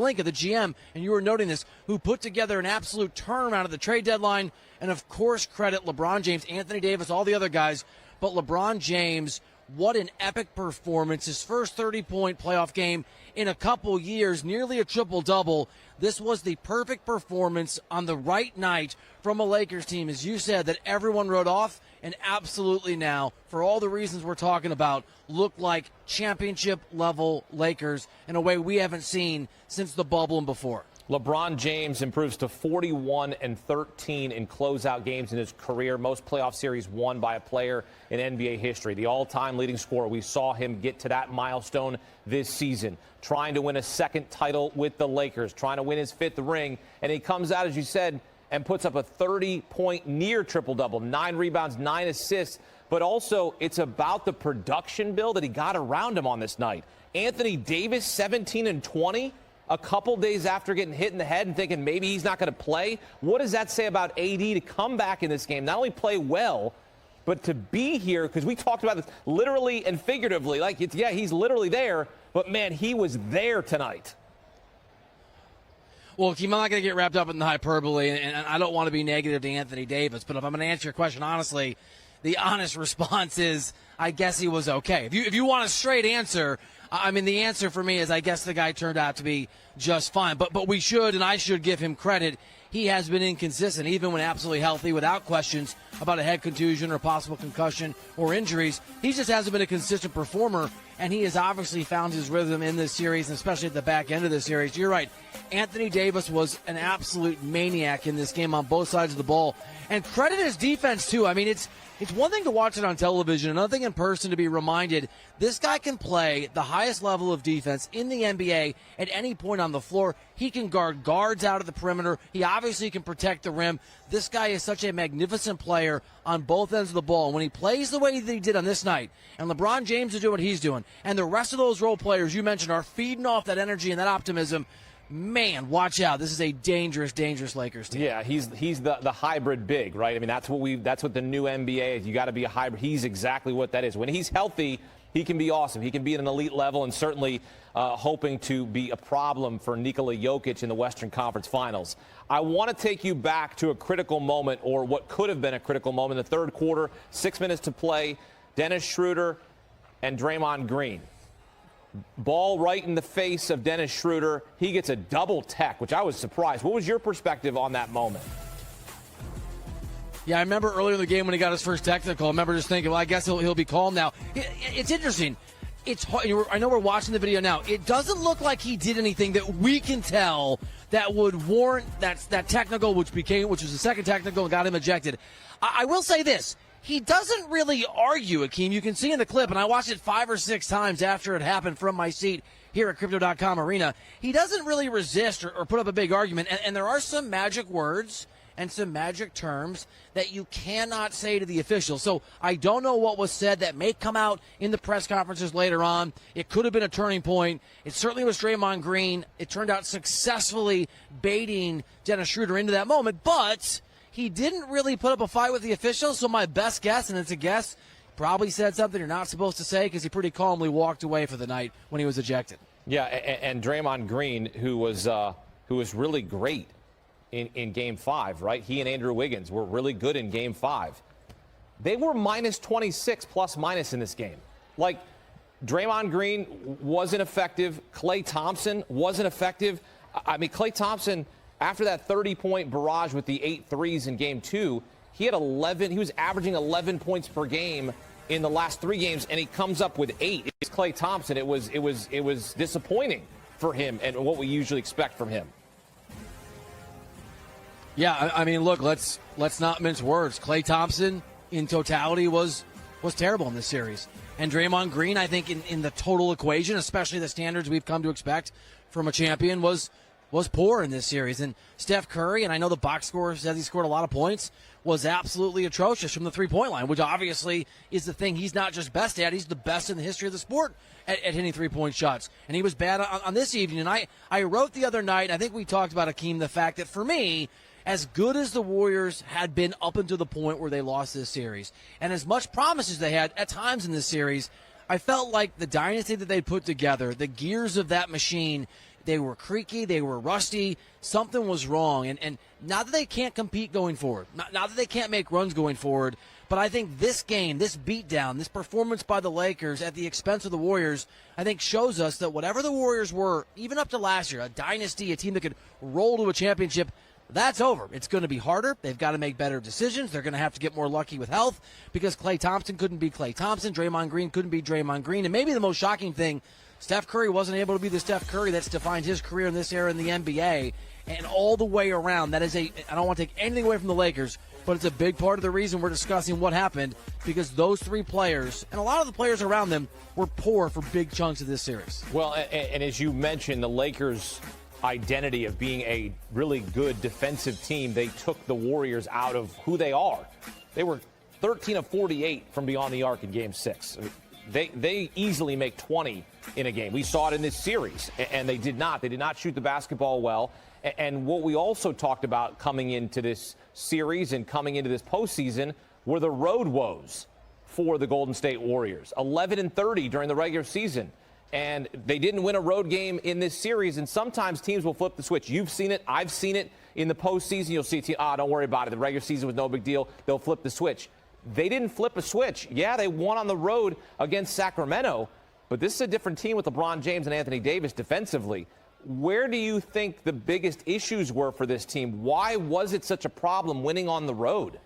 Pelinka, the GM, and you were noting this, who put together an absolute turnaround at the trade deadline. And, of course, credit LeBron James, Anthony Davis, all the other guys. But LeBron James, what an epic performance. His first 30-point playoff game in a couple years, nearly a triple-double. This was the perfect performance on the right night from a Lakers team, as you said, that everyone wrote off and absolutely now, for all the reasons we're talking about, look like championship-level Lakers in a way we haven't seen since the bubble and before. LeBron James improves to 41-13 in closeout games in his career. Most playoff series won by a player in NBA history. The all-time leading scorer. We saw him get to that milestone this season, trying to win a second title with the Lakers, trying to win his 5th ring. And he comes out, as you said, and puts up a 30-point near triple-double, 9 rebounds, 9 assists. But also, it's about the production bill that he got around him on this night. Anthony Davis, 17-20. A couple days after getting hit in the head and thinking maybe he's not going to play. What does that say about AD to come back in this game, not only play well, but to be here? Because we talked about this literally and figuratively. Like, yeah, he's literally there, but, man, he was there tonight. Well, Keem, I'm not going to get wrapped up in the hyperbole, and I don't want to be negative to Anthony Davis, but if I'm going to answer your question honestly, the honest response is I guess he was okay. If you want a straight answer, I mean, the answer for me is I guess the guy turned out to be just fine. But we should, and I should give him credit. He has been inconsistent, even when absolutely healthy, without questions about a head contusion or possible concussion or injuries. He just hasn't been a consistent performer, and he has obviously found his rhythm in this series, and especially at the back end of this series. You're right. Anthony Davis was an absolute maniac in this game on both sides of the ball. And credit his defense, too. I mean, it's one thing to watch it on television, another thing in person to be reminded this guy can play the highest level of defense in the NBA at any point on the floor. He can guard guards out of the perimeter. He obviously can protect the rim. This guy is such a magnificent player on both ends of the ball. And when he plays the way that he did on this night, and LeBron James is doing what he's doing, and the rest of those role players you mentioned are feeding off that energy and that optimism, man, watch out. This is a dangerous, dangerous Lakers team. Yeah, he's the hybrid big, right? I mean, that's what the new NBA is. You got to be a hybrid. He's exactly what that is. When he's healthy, he can be awesome. He can be at an elite level, and certainly hoping to be a problem for Nikola Jokic in the Western Conference Finals. I want to take you back to a critical moment, or what could have been a critical moment in the third quarter, 6 minutes to play. Dennis Schroeder and Draymond Green. Ball right in the face of Dennis Schroeder. He gets a double tech, which I was surprised. What was your perspective on that moment? Yeah, I remember earlier in the game when he got his first technical, I remember just thinking, well, I guess he'll be calm now. It's interesting. It's hard. I know we're watching the video now. It doesn't look like he did anything that we can tell that would warrant that technical, which was the second technical and got him ejected. I will say this. He doesn't really argue, Akeem. You can see in the clip, and I watched it 5 or 6 times after it happened from my seat here at Crypto.com Arena. He doesn't really resist or put up a big argument, and there are some magic words and some magic terms that you cannot say to the officials. So I don't know what was said that may come out in the press conferences later on. It could have been a turning point. It certainly was Draymond Green. It turned out successfully baiting Dennis Schroeder into that moment, but he didn't really put up a fight with the officials, so my best guess, and it's a guess, probably said something you're not supposed to say because he pretty calmly walked away for the night when he was ejected. Yeah, and Draymond Green, who was really great in Game 5, right? He and Andrew Wiggins were really good in Game 5. They were minus 26 plus minus in this game. Like, Draymond Green wasn't effective. Klay Thompson wasn't effective. I mean, Klay Thompson, after that 30-point barrage with the 8 threes in Game 2, he had 11. He was averaging 11 points per game in the last 3 games, and he comes up with 8. It's Klay Thompson. It was disappointing for him and what we usually expect from him. Yeah, I mean, look, let's not mince words. Klay Thompson, in totality, was terrible in this series. And Draymond Green, I think, in the total equation, especially the standards we've come to expect from a champion, was poor in this series. And Steph Curry, and I know the box score says he scored a lot of points, was absolutely atrocious from the three-point line, which obviously is the thing he's not just best at, he's the best in the history of the sport at hitting three-point shots. And he was bad on this evening. And I wrote the other night, I think we talked about, Akeem, the fact that for me, as good as the Warriors had been up until the point where they lost this series, and as much promise as they had at times in this series, I felt like the dynasty that they put together, the gears of that machine, They were creaky. They were rusty. Something was wrong. And not that they can't compete going forward, not that they can't make runs going forward, but I think this game, this beatdown, this performance by the Lakers at the expense of the Warriors, I think shows us that whatever the Warriors were, even up to last year, a dynasty, a team that could roll to a championship, that's over. It's going to be harder. They've got to make better decisions. They're going to have to get more lucky with health because Klay Thompson couldn't be Klay Thompson. Draymond Green couldn't be Draymond Green. And maybe the most shocking thing, Steph Curry wasn't able to be the Steph Curry that's defined his career in this era in the NBA. And all the way around, that is I don't want to take anything away from the Lakers, but it's a big part of the reason we're discussing what happened because those three players and a lot of the players around them were poor for big chunks of this series. Well, and as you mentioned, the Lakers' identity of being a really good defensive team, they took the Warriors out of who they are. They were 13 of 48 from beyond the arc in Game 6. They easily make 20 in a game. We saw it in this series, and they did not. They did not shoot the basketball well. And what we also talked about coming into this series and coming into this postseason were the road woes for the Golden State Warriors. 11-30 during the regular season. And they didn't win a road game in this series, and sometimes teams will flip the switch. You've seen it. I've seen it in the postseason. You'll see a team, don't worry about it. The regular season was no big deal. They'll flip the switch. They didn't flip a switch. Yeah, they won on the road against Sacramento, but this is a different team with LeBron James and Anthony Davis defensively. Where do you think the biggest issues were for this team? Why was it such a problem winning on the road?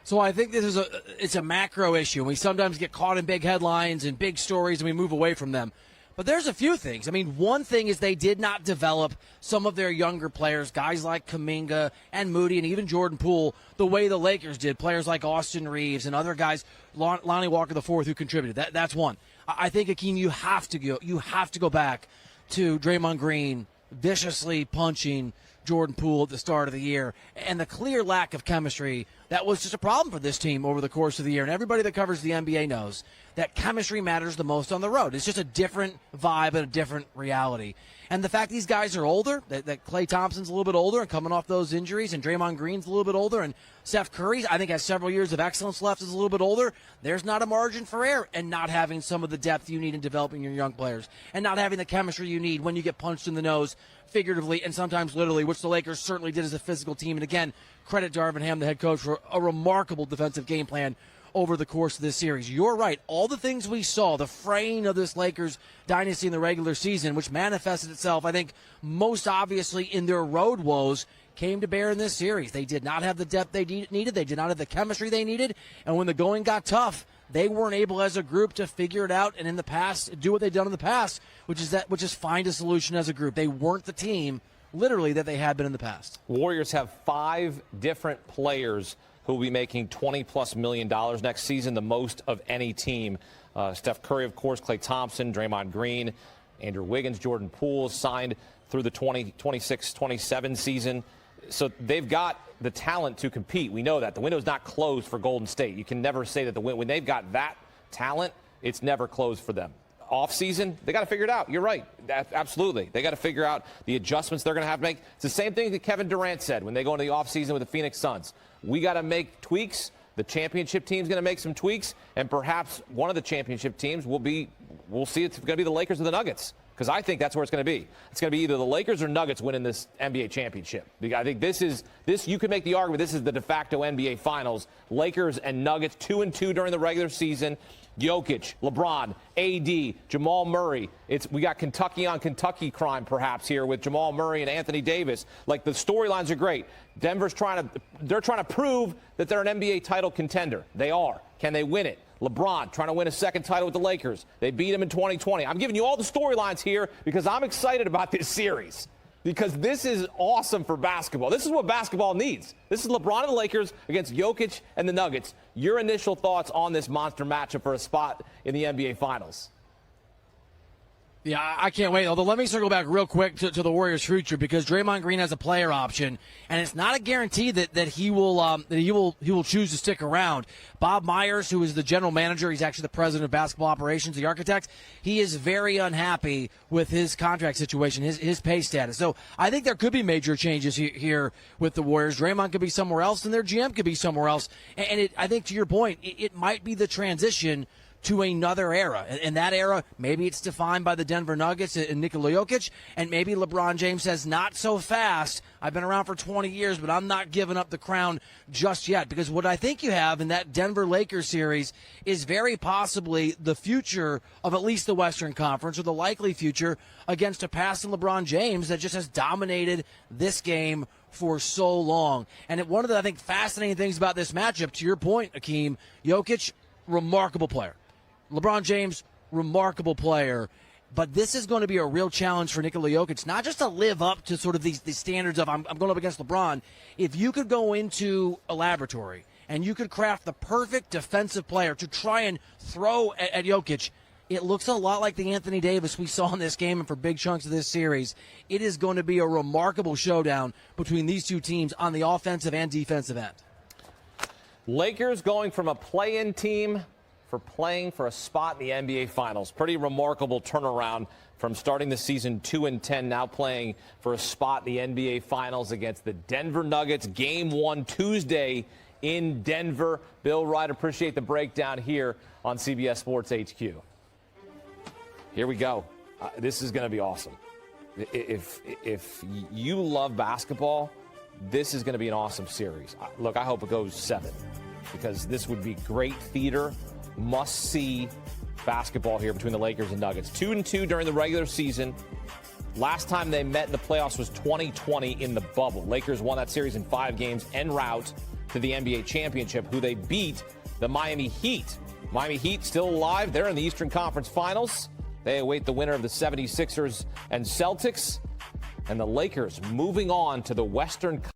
So I think it's a macro issue. We sometimes get caught in big headlines and big stories and we move away from them. But there's a few things. I mean, one thing is they did not develop some of their younger players, guys like Kuminga and Moody and even Jordan Poole, the way the Lakers did. Players like Austin Reeves and other guys, Lonnie Walker IV, who contributed. That's one. I think, Akeem, you have to go back to Draymond Green viciously punching Jordan Poole at the start of the year, and the clear lack of chemistry that was just a problem for this team over the course of the year. And everybody that covers the NBA knows that chemistry matters the most on the road. It's just a different vibe and a different reality. And the fact these guys are older, that Klay Thompson's a little bit older and coming off those injuries, and Draymond Green's a little bit older, and Steph Curry, I think, has several years of excellence left, is a little bit older. There's not a margin for error, and not having some of the depth you need in developing your young players, and not having the chemistry you need when you get punched in the nose, figuratively and sometimes literally, which the Lakers certainly did as a physical team. And again, credit Darvin Ham, the head coach, for a remarkable defensive game plan over the course of this series. You're right. All the things we saw, the fraying of this Lakers dynasty in the regular season, which manifested itself, I think, most obviously in their road woes, came to bear in this series. They did not have the depth they needed. They did not have the chemistry they needed. And when the going got tough, they weren't able as a group to figure it out and in the past do what they've done in the past, which is find a solution as a group. They weren't the team, literally, that they had been in the past. Warriors have 5 different players who will be making $20+ million next season, the most of any team. Steph Curry, of course, Klay Thompson, Draymond Green, Andrew Wiggins, Jordan Poole signed through the 2026-27 season. So they've got the talent to compete. We know that. The window's not closed for Golden State. You can never say that when they've got that talent, it's never closed for them. Off season, they got to figure it out. You're right. Absolutely. They got to figure out the adjustments they're going to have to make. It's the same thing that Kevin Durant said when they go into the off season with the Phoenix Suns. We got to make tweaks. The championship team's going to make some tweaks, and perhaps one of the championship teams we'll see it's going to be the Lakers or the Nuggets, because I think that's where it's going to be. It's going to be either the Lakers or Nuggets winning this NBA championship. I think this you could make the argument this is the de facto NBA Finals. Lakers and Nuggets, 2-2 during the regular season. Jokic, LeBron, AD, Jamal Murray. We got Kentucky on Kentucky crime perhaps here with Jamal Murray and Anthony Davis. Like, the storylines are great. Denver's trying to prove that they're an NBA title contender. They are. Can they win it? LeBron trying to win a second title with the Lakers. They beat him in 2020. I'm giving you all the storylines here because I'm excited about this series. Because this is awesome for basketball. This is what basketball needs. This is LeBron and the Lakers against Jokic and the Nuggets. Your initial thoughts on this monster matchup for a spot in the NBA Finals? Yeah, I can't wait. Although, let me circle back real quick to the Warriors' future, because Draymond Green has a player option, and it's not a guarantee that he will choose to stick around. Bob Myers, who is the general manager, he's actually the president of basketball operations, the architect, he is very unhappy with his contract situation, his pay status. So I think there could be major changes here with the Warriors. Draymond could be somewhere else, and their GM could be somewhere else. And I think, to your point, it might be the transition to another era. And that era, maybe it's defined by the Denver Nuggets and Nikola Jokic, and maybe LeBron James says, not so fast. I've been around for 20 years, but I'm not giving up the crown just yet. Because what I think you have in that Denver Lakers series is very possibly the future of at least the Western Conference, or the likely future against a passing LeBron James that just has dominated this game for so long. And one of the, I think, fascinating things about this matchup, to your point, Akeem, Jokic, remarkable player. LeBron James, remarkable player. But this is going to be a real challenge for Nikola Jokic, not just to live up to sort of these standards of I'm going up against LeBron. If you could go into a laboratory and you could craft the perfect defensive player to try and throw at Jokic, it looks a lot like the Anthony Davis we saw in this game and for big chunks of this series. It is going to be a remarkable showdown between these two teams on the offensive and defensive end. Lakers going from a play-in team for playing for a spot in the NBA Finals. Pretty remarkable turnaround from starting the season 2-10, now playing for a spot in the NBA Finals against the Denver Nuggets. Game 1 Tuesday in Denver. Bill Wright, appreciate the breakdown here on CBS Sports HQ. Here we go. This is going to be awesome. If you love basketball, this is going to be an awesome series. Look, I hope it goes 7, because this would be great theater, must-see basketball here between the Lakers and Nuggets. 2-2 during the regular season. Last time they met in the playoffs was 2020 in the bubble. Lakers won that series in 5 games en route to the NBA championship, who they beat the Miami Heat. Miami Heat still alive. They're in the Eastern Conference Finals. They await the winner of the 76ers and Celtics. And the Lakers moving on to the Western